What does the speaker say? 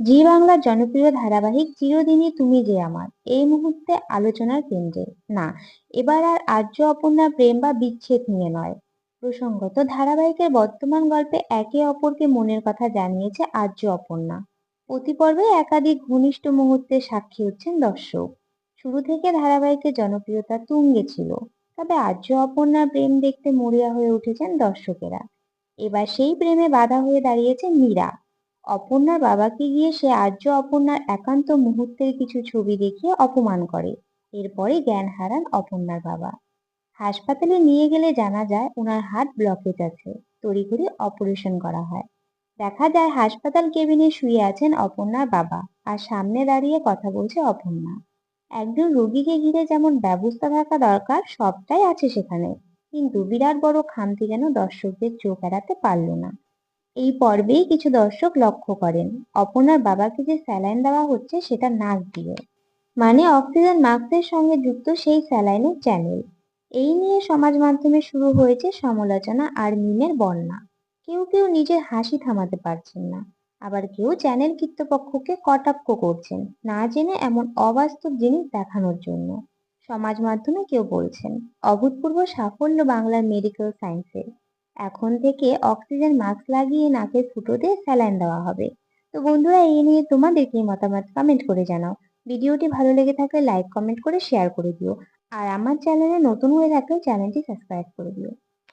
জি বাংলার জনপ্রিয় ধারাবাহিক চিরদিনই তুমি যে আমার এই মুহূর্তে আলোচনার কেন্দ্রে। না, এবার আর আর্য অপর্ণার প্রেম বা বিচ্ছেদ নিয়ে নয়। প্রসঙ্গত, ধারাবাহিকের বর্তমান গল্পে একে অপরকে মনের কথা জানিয়েছে আর্য অপর্ণা। প্রতি পর্বে একাধিক ঘনিষ্ঠ মুহূর্তের সাক্ষী হচ্ছেন দর্শক। শুরু থেকে ধারাবাহিকের জনপ্রিয়তা তুঙ্গে ছিল, তবে আর্য অপর্ণার প্রেম দেখতে মরিয়া হয়ে উঠেছেন দর্শকেরা। এবার সেই প্রেমে বাধা হয়ে দাঁড়িয়েছে মীরা। অপর্ণার বাবাকে গিয়ে সে আর্য অপর্ণার একান্ত মুহূর্তের কিছু ছবি দেখিয়ে অপমান করে। এরপরে জ্ঞান হারান অপর্ণার বাবা। হাসপাতালে নিয়ে গেলে জানা যায় ওনার হার্ট ব্লকেজ আছে। তড়িঘড়ি অপারেশন করা হয়। দেখা যায় হাসপাতাল কেবিনে শুয়ে আছেন অপর্ণার বাবা, আর সামনে দাঁড়িয়ে কথা বলছে অপর্ণা। একজন রোগীকে ঘিরে যেমন ব্যবস্থা থাকা দরকার সবটাই আছে সেখানে, কিন্তু বিরাট বড় খামতি যেন দর্শকদের চোখ এড়াতে পারল না। এই পর্বেই কিছু দর্শক লক্ষ্য করেন অপর্ণার বাবাকে যে স্যালাইন দেওয়া হচ্ছে সেটা নাক দিয়ে, মানে অক্সিজেন মাস্কের সঙ্গে যুক্ত সেই স্যালাইনের চ্যানেল। এই নিয়ে সমাজ মাধ্যমে শুরু হয়েছে সমালোচনা আর মিমের বন্যা। কেউ কেউ নিজের হাসি থামাতে পারছেন না, আবার কেউ চ্যানেল কর্তৃপক্ষকে কটাক্ষ করছেন না জেনে এমন অবাস্তব জিনিস দেখানোর জন্য। সমাজ মাধ্যমে কেউ বলছেন অভূতপূর্ব সাফল্য বাংলার মেডিকেল সায়েন্সের, এখন থেকে অক্সিজেন মাস্ক লাগিয়ে নাকের ফুটো দিয়ে স্যালাইন দেওয়া হবে। তো বন্ধুরা, এই নিয়ে তোমাদের কি মতামত কমেন্ট করে জানাও। ভিডিওটি ভালো লেগে থাকলে লাইক কমেন্ট করে শেয়ার করে দিও। আর আমার চ্যানেলে নতুন হয়ে থাকলে চ্যানেলটি সাবস্ক্রাইব করে দিও।